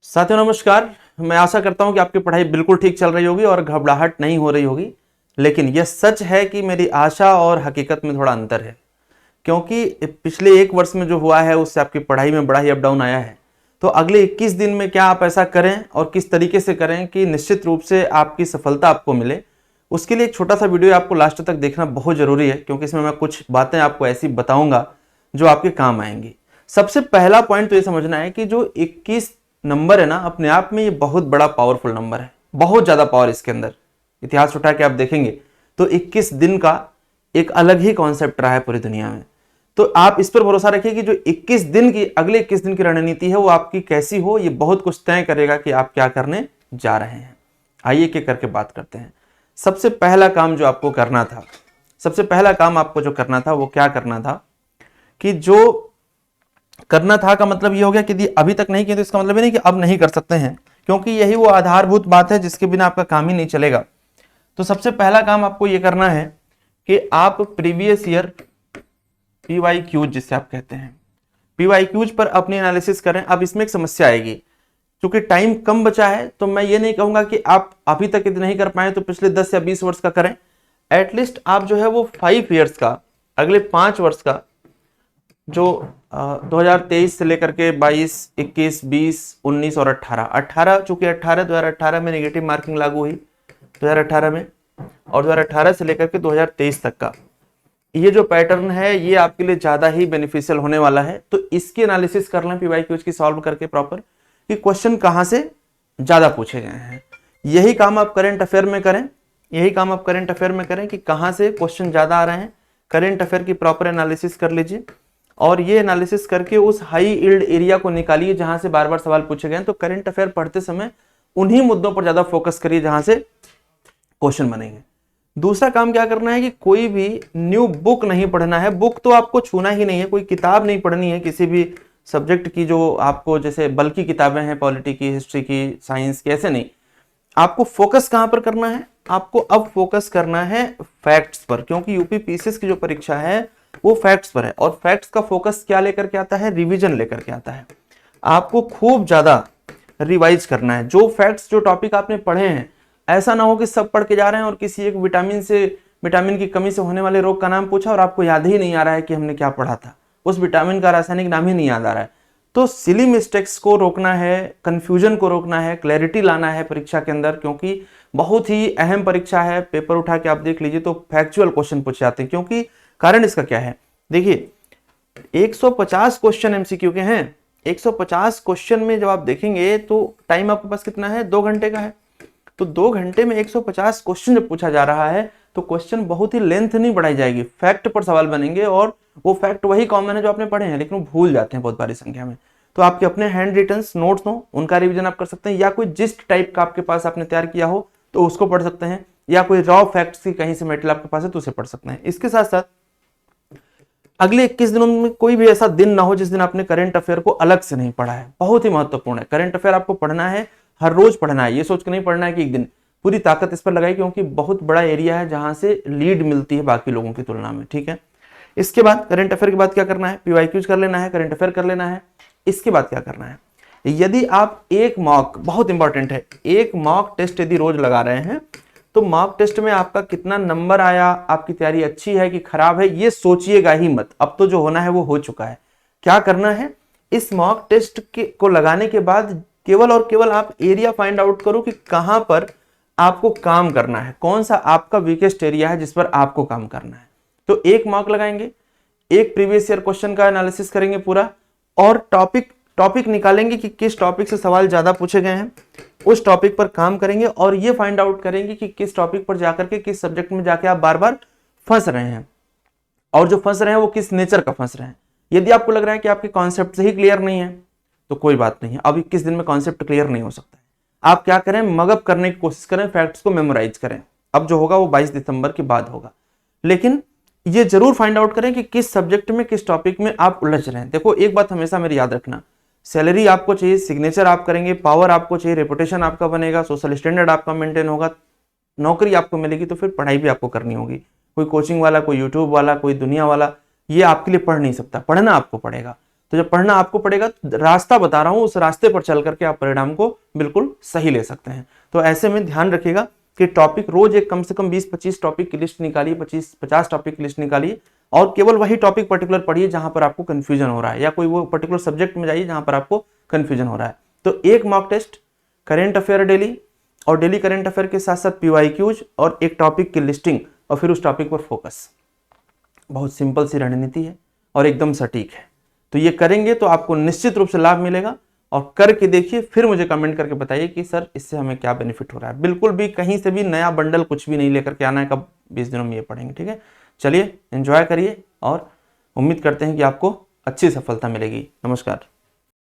साथियों नमस्कार। मैं आशा करता हूं कि आपकी पढ़ाई बिल्कुल ठीक चल रही होगी और घबराहट नहीं हो रही होगी। लेकिन यह सच है कि मेरी आशा और हकीकत में थोड़ा अंतर है, क्योंकि पिछले एक वर्ष में जो हुआ है उससे आपकी पढ़ाई में बड़ा ही अप डाउन आया है। तो अगले 21 दिन में क्या आप ऐसा करें और किस तरीके से करें कि निश्चित रूप से आपकी सफलता आपको मिले, उसके लिए एक छोटा सा वीडियो आपको लास्ट तक देखना बहुत जरूरी है, क्योंकि इसमें मैं कुछ बातें आपको ऐसी बताऊंगा जो आपके काम आएंगी। सबसे पहला पॉइंट तो ये समझना है कि जो 21 नंबर है ना, अपने आप में ये बहुत बड़ा पावरफुल नंबर है, बहुत ज्यादा पावर इसके अंदर। इतिहास उठा के आप देखेंगे तो 21 दिन का एक अलग ही कॉन्सेप्ट रहा है पूरी दुनिया में। तो आप इस पर भरोसा रखिए कि जो 21 दिन की अगले 21 दिन की रणनीति है वो आपकी कैसी हो, ये बहुत कुछ तय करेगा कि आप क्या करने जा रहे हैं। आइए एक एक करके बात करते हैं। सबसे पहला काम जो आपको करना था, सबसे पहला काम आपको जो करना था वो क्या करना था कि जो करना था का मतलब ये हो गया कि यदि अभी तक नहीं किया तो इसका मतलब ये नहीं कि अब नहीं कर सकते हैं, क्योंकि यही वो आधारभूत बात है जिसके बिना आपका काम ही नहीं चलेगा। तो सबसे पहला काम आपको ये करना है कि आप प्रीवियस ईयर PYQ जिससे आप कहते हैं PYQs पर अपनी एनालिसिस करें। अब इसमें एक समस्या आएगी, क्योंकि टाइम कम बचा है तो मैं ये नहीं कहूंगा कि आप अभी तक यदि नहीं कर पाए तो पिछले 10 या 20 वर्ष का करें। एटलीस्ट आप जो है वो 5 ईयर्स का, अगले 5 वर्ष का, जो 2023 से लेकर के 22, 21, 20, 19 और 18 चूंकि 2018 में नेगेटिव मार्किंग लागू हुई 2018 में, और 2018 से लेकर के 2023 तक का ये जो पैटर्न है ये आपके लिए ज्यादा ही बेनिफिशियल होने वाला है। तो इसकी एनालिसिस कर लें PYQs की सॉल्व करके प्रॉपर, कि क्वेश्चन कहां से ज्यादा पूछे गए हैं। यही काम आप करंट अफेयर में करें, यही काम आप करंट अफेयर में करें कि कहां से क्वेश्चन ज्यादा आ रहे हैं। करंट अफेयर की प्रॉपर एनालिसिस कर लीजिए और ये एनालिसिस करके उस हाई यील्ड एरिया को निकालिए जहां से बार बार सवाल पूछे गए हैं। तो करंट अफेयर पढ़ते समय उन्हीं मुद्दों पर ज्यादा फोकस करिए जहां से क्वेश्चन बनेंगे। दूसरा काम क्या करना है कि कोई भी न्यू बुक नहीं पढ़ना है। बुक तो आपको छूना ही नहीं है, कोई किताब नहीं पढ़नी है किसी भी सब्जेक्ट की, जो आपको जैसे बल्कि किताबें हैं पॉलिटी की, हिस्ट्री की, साइंस की, ऐसे नहीं। आपको फोकस कहां पर करना है? आपको अब फोकस करना है फैक्ट्स पर, क्योंकि यूपी पीसीएस की जो परीक्षा है वो फैक्ट्स पर है। और फैक्ट्स का फोकस क्या लेकर के आता है? रिवीजन लेकर के आता है। आपको खूब ज्यादा रिवाइज करना है जो फैक्ट्स, जो टॉपिक आपने पढ़े हैं। ऐसा ना हो कि सब पढ़ के जा रहे हैं और किसी एक विटामिन की कमी से होने वाले रोग का नाम पूछा और आपको याद ही नहीं आ रहा है कि हमने क्या पढ़ा था, उस विटामिन का रासायनिक नाम ही नहीं याद आ रहा है। तो सिली मिस्टेक्स को रोकना है, कंफ्यूजन को रोकना है, क्लैरिटी लाना है परीक्षा के अंदर, क्योंकि बहुत ही अहम परीक्षा है। पेपर उठा के आप देख लीजिए तो फैक्चुअल क्वेश्चन पूछे जाते हैं। क्योंकि कारण इसका क्या है, देखिए 150 क्वेश्चन एमसीक्यू के हैं। 150 क्वेश्चन में जब आप देखेंगे तो टाइम आपके पास कितना है? 2 घंटे का है। तो 2 घंटे में 150 क्वेश्चन जब पूछा जा रहा है तो क्वेश्चन बहुत ही लेंथ नहीं बढ़ाई जाएगी, फैक्ट पर सवाल बनेंगे और वो फैक्ट वही कॉमन है जो आपने पढ़े हैं, लेकिन वो भूल जाते हैं बहुत भारी संख्या में। तो आपके अपने हैंड रिटन नोट्स हो, उनका रिवीजन आप कर सकते हैं, या कोई जिस्ट टाइप का आपके पास आपने तैयार किया हो तो उसको पढ़ सकते हैं, या कोई रॉ फैक्ट्स की कहीं से मेटेरियल आपके पास है तो उसे पढ़ सकते हैं। इसके साथ साथ अगले 21 दिनों में कोई भी ऐसा दिन ना हो जिस दिन आपने करंट अफेयर को अलग से नहीं पढ़ा है। बहुत ही महत्वपूर्ण है, करंट अफेयर आपको पढ़ना है, हर रोज पढ़ना है। ये सोच के नहीं पढ़ना है कि एक दिन, पूरी ताकत इस पर लगाई, क्योंकि बहुत बड़ा एरिया है जहां से लीड मिलती है बाकी लोगों की तुलना में। ठीक है, इसके बाद करंट अफेयर के बाद क्या करना है? PYQs कर लेना है, करंट अफेयर कर लेना है। इसके बाद क्या करना है? यदि आप एक मॉक, बहुत इंपॉर्टेंट है, एक मॉक टेस्ट यदि रोज लगा रहे हैं तो मॉक टेस्ट में आपका कितना नंबर आया, आपकी तैयारी अच्छी है कि खराब है, ये सोचिएगा ही मत। अब तो जो होना है वो हो चुका है। क्या करना है? इस मॉक टेस्ट को लगाने के बाद केवल और केवल आप एरिया फाइंड आउट करो कि कहां पर आपको काम करना है, कौन सा आपका वीकेस्ट एरिया है जिस पर आपको काम करना है। तो एक मॉक लगाएंगे, एक प्रीवियस ईयर क्वेश्चन का एनालिसिस करेंगे पूरा, और टॉपिक निकालेंगे कि किस टॉपिक से सवाल ज्यादा पूछे गए हैं, उस टॉपिक पर काम करेंगे और ये फाइंड आउट करेंगे कि किस टॉपिक पर जाकर के, किस सब्जेक्ट में जाके आप बार बार फंस रहे हैं, और जो फंस रहे हैं वो किस नेचर का फंस रहे हैं। यदि आपको लग रहा है कि आपके कॉन्सेप्ट ही क्लियर नहीं है तो कोई बात नहीं है, अब 21 दिन में कॉन्सेप्ट क्लियर नहीं हो सकता है। आप क्या करें? मगअप करने की कोशिश करें, फैक्ट्स को मेमोराइज करें। अब जो होगा वो 22 दिसंबर के बाद होगा, लेकिन ये जरूर फाइंड आउट करें कि किस सब्जेक्ट में, किस टॉपिक में आप उलझ रहे हैं। देखो एक बात हमेशा मेरी याद रखना, सैलरी आपको चाहिए, सिग्नेचर आप करेंगे, पावर आपको चाहिए, रेपुटेशन आपका बनेगा, सोशल स्टैंडर्ड आपका मेंटेन होगा, नौकरी आपको मिलेगी, तो फिर पढ़ाई भी आपको करनी होगी। कोई कोचिंग वाला, कोई यूट्यूब वाला, कोई दुनिया वाला ये आपके लिए पढ़ नहीं सकता, पढ़ना आपको पड़ेगा। तो जब पढ़ना आपको पड़ेगा, तो रास्ता बता रहा हूं, उस रास्ते पर चल करके आप परिणाम को बिल्कुल सही ले सकते हैं। तो ऐसे में ध्यान रखिएगा कि टॉपिक रोज एक कम से कम 20-25 टॉपिक की लिस्ट निकालिए, 25-50 टॉपिक की लिस्ट निकालिए, और केवल वही टॉपिक पर्टिकुलर पढ़िए जहां पर आपको कंफ्यूजन हो रहा है, या कोई वो पर्टिकुलर सब्जेक्ट में जाइए जहां पर आपको कंफ्यूजन हो रहा है। तो एक mock test, current affair daily, और डेली करेंट अफेयर के साथ साथ PYQs, और एक टॉपिक की लिस्टिंग, और फिर उस टॉपिक पर फोकस। बहुत सिंपल सी रणनीति है और एकदम सटीक है। तो ये करेंगे तो आपको निश्चित रूप से लाभ मिलेगा, और करके देखिए, फिर मुझे कमेंट करके बताइए कि सर इससे हमें क्या बेनिफिट हो रहा है। बिल्कुल भी कहीं से भी नया बंडल कुछ भी नहीं लेकर के आना है, कब 20 दिनों में ये पढ़ेंगे, ठीक है। चलिए एंजॉय करिए, और उम्मीद करते हैं कि आपको अच्छी सफलता मिलेगी। नमस्कार।